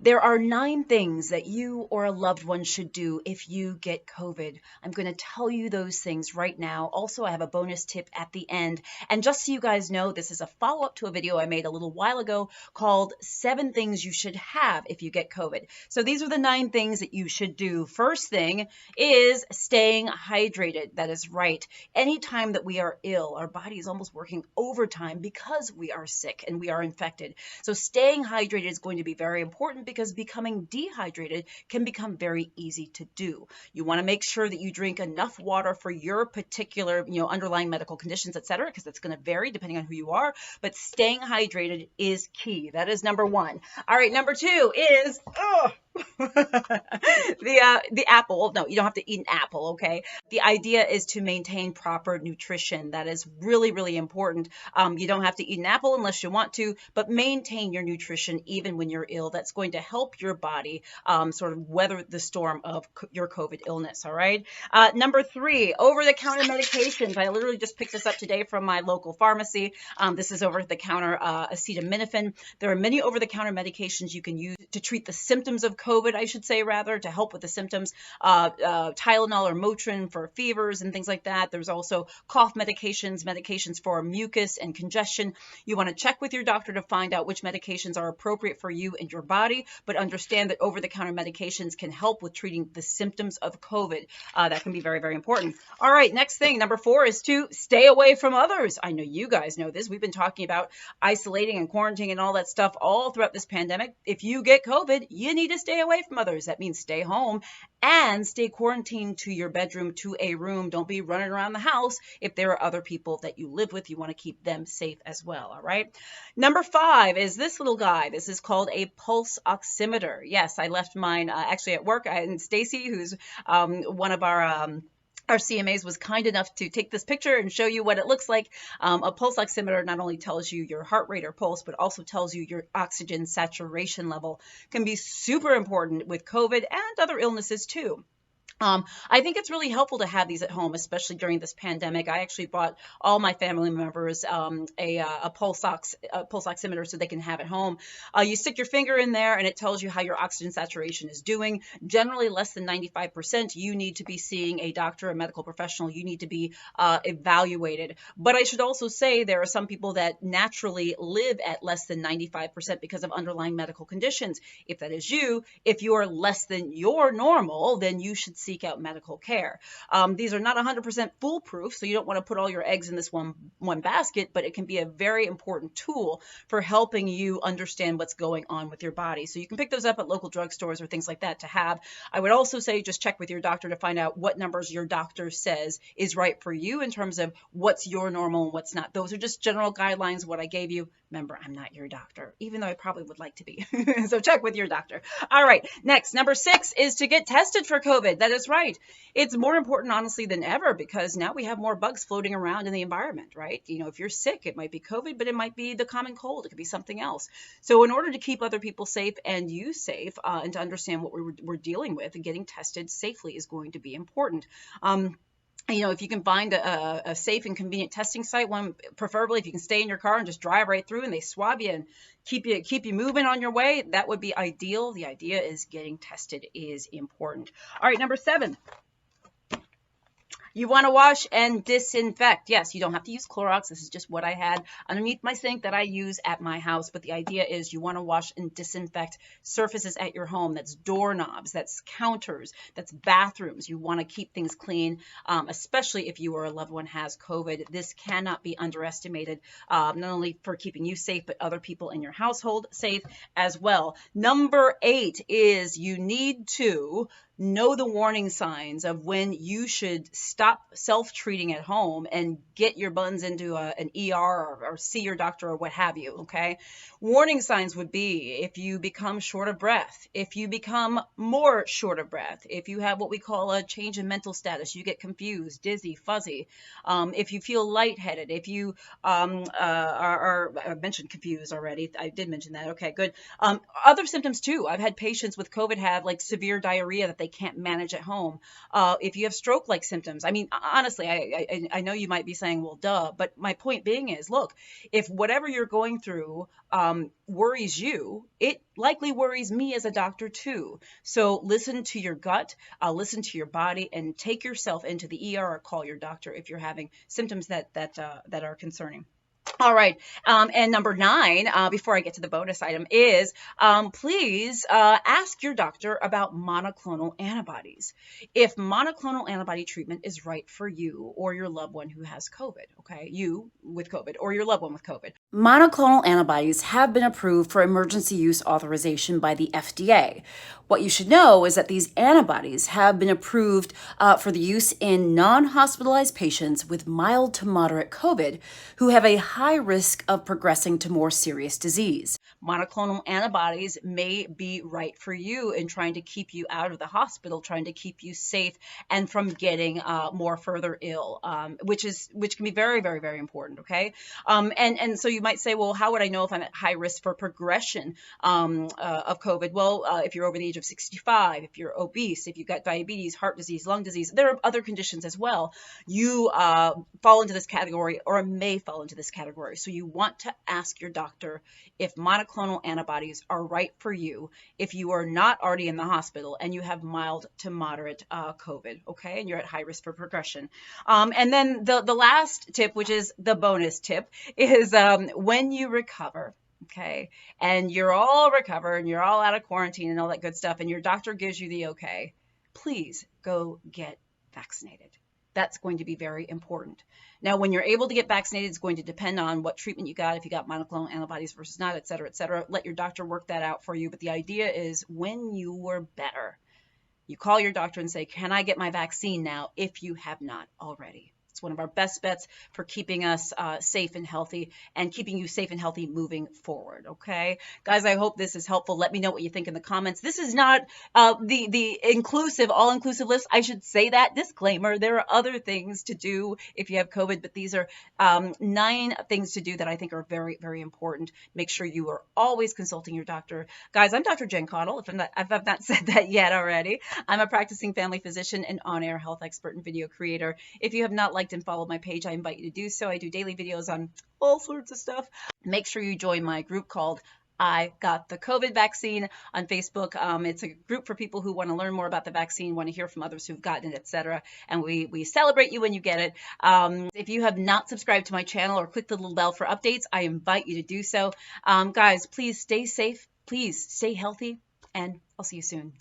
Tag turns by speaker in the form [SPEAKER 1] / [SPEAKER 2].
[SPEAKER 1] There are 9 things that you or a loved one should do if you get COVID. I'm going to tell you those things right now. Also, I have a bonus tip at the end. And just so you guys know, this is a follow-up to a video I made a little while ago called 7 Things You Should Have If You Get COVID. So these are the 9 things that you should do. First thing is staying hydrated. That is right. Anytime that we are ill, our body is almost working overtime because we are sick and we are infected. So staying hydrated is going to be very important because becoming dehydrated can become very easy to do. You want to make sure that you drink enough water for your particular, underlying medical conditions, etc., because that's going to vary depending on who you are. But staying hydrated is key. That is number 1. All right, number 2 is the apple. No, you don't have to eat an apple, okay? The idea is to maintain proper nutrition. That is really, really important. You don't have to eat an apple unless you want to, but maintain your nutrition even when you're ill. That's going to help your body sort of weather the storm of your COVID illness, all right? Number 3, over-the-counter medications. I literally just picked this up today from my local pharmacy. This is over-the-counter acetaminophen. There are many over-the-counter medications you can use to treat the symptoms of COVID, I should say, rather, to help with the symptoms. Tylenol or Motrin for fevers and things like that. There's also cough medications for mucus and congestion. You want to check with your doctor to find out which medications are appropriate for you and your body, but understand that over-the-counter medications can help with treating the symptoms of COVID. That can be very, very important. All right, next thing, number 4 is to stay away from others. I know you guys know this. We've been talking about isolating and quarantining and all that stuff all throughout this pandemic. If you get COVID, you need to stay away from others. That means stay home and stay quarantined to your bedroom, to a room. Don't be running around the house. If there are other people that you live with, you want to keep them safe as well, all right? Number 5 is this little guy. This is called a pulse oximeter. Yes, I left mine actually at work, and Stacy, who's one of our CMAs, was kind enough to take this picture and show you what it looks like. A pulse oximeter not only tells you your heart rate or pulse, but also tells you your oxygen saturation level. Can be super important with COVID and other illnesses too. I think it's really helpful to have these at home, especially during this pandemic. I actually bought all my family members a pulse oximeter so they can have it home. You stick your finger in there and it tells you how your oxygen saturation is doing. Generally less than 95%, you need to be seeing a doctor, a medical professional. You need to be evaluated. But I should also say there are some people that naturally live at less than 95% because of underlying medical conditions. If that is you, if you are less than your normal, then you should seek out medical care. These are not 100% foolproof, so you don't want to put all your eggs in this one basket, but it can be a very important tool for helping you understand what's going on with your body. So you can pick those up at local drugstores or things like that to have. I would also say just check with your doctor to find out what numbers your doctor says is right for you in terms of what's your normal and what's not. Those are just general guidelines, what I gave you. Remember, I'm not your doctor, even though I probably would like to be. So check with your doctor. All right, next, number 6 is to get tested for COVID. That is right. It's more important, honestly, than ever because now we have more bugs floating around in the environment, right? If you're sick, it might be COVID, but it might be the common cold. It could be something else. So in order to keep other people safe and you safe and to understand what we're dealing with, and getting tested safely is going to be important. If you can find a safe and convenient testing site, one preferably if you can stay in your car and just drive right through and they swab you and keep you moving on your way, that would be ideal. The idea is getting tested is important. All right, number 7. You want to wash and disinfect. Yes, you don't have to use Clorox. This is just what I had underneath my sink that I use at my house. But the idea is you want to wash and disinfect surfaces at your home. That's doorknobs, that's counters, that's bathrooms. You want to keep things clean, especially if you or a loved one has COVID. This cannot be underestimated, not only for keeping you safe, but other people in your household safe as well. Number 8 is you need to know the warning signs of when you should stop self-treating at home and get your buns into an ER or see your doctor or what have you, okay? Warning signs would be if you become short of breath, if you become more short of breath, if you have what we call a change in mental status, you get confused, dizzy, fuzzy, if you feel lightheaded, if you I mentioned confused already. I did mention that. Okay, good. Other symptoms too. I've had patients with COVID have like severe diarrhea that they can't manage at home. If you have stroke-like symptoms, I mean, honestly, I know you might be saying, well, duh, but my point being is, look, if whatever you're going through worries you, it likely worries me as a doctor too. So listen to your gut, listen to your body, and take yourself into the ER or call your doctor if you're having symptoms that are concerning. All right. And number 9, before I get to the bonus item, is please ask your doctor about monoclonal antibodies. If monoclonal antibody treatment is right for you or your loved one who has COVID, okay? You with COVID or your loved one with COVID. Monoclonal antibodies have been approved for emergency use authorization by the FDA. What you should know is that these antibodies have been approved for the use in non-hospitalized patients with mild to moderate COVID who have a high risk of progressing to more serious disease. Monoclonal antibodies may be right for you in trying to keep you out of the hospital, trying to keep you safe and from getting more further ill, which can be very, very, very important. Okay, and so you might say, well, how would I know if I'm at high risk for progression of COVID? Well, if you're over the age of 65, if you're obese, if you've got diabetes, heart disease, lung disease, there are other conditions as well. You fall into this category or may fall into this category. So you want to ask your doctor if monoclonal antibodies are right for you if you are not already in the hospital and you have mild to moderate COVID, okay, and you're at high risk for progression. And then the last tip, which is the bonus tip, is when you recover, okay, and you're all recovered and you're all out of quarantine and all that good stuff, and your doctor gives you the okay, please go get vaccinated. That's going to be very important. Now, when you're able to get vaccinated, it's going to depend on what treatment you got, if you got monoclonal antibodies versus not, et cetera, et cetera. Let your doctor work that out for you. But the idea is when you are better, you call your doctor and say, can I get my vaccine now if you have not already? It's one of our best bets for keeping us safe and healthy and keeping you safe and healthy moving forward. Okay, guys, I hope this is helpful. Let me know what you think in the comments. This is not the inclusive, all-inclusive list. I should say that disclaimer. There are other things to do if you have COVID, but these are 9 things to do that I think are very, very important. Make sure you are always consulting your doctor. Guys, I'm Dr. Jen Caudle, if I've not said that yet already. I'm a practicing family physician and on-air health expert and video creator. If you have not liked and followed my page, I invite you to do so. I do daily videos on all sorts of stuff. Make sure you join my group called I Got the COVID Vaccine on Facebook. It's a group for people who want to learn more about the vaccine, want to hear from others who've gotten it, etc. And we celebrate you when you get it. If you have not subscribed to my channel or clicked the little bell for updates, I invite you to do so. Guys, please stay safe, please stay healthy, and I'll see you soon.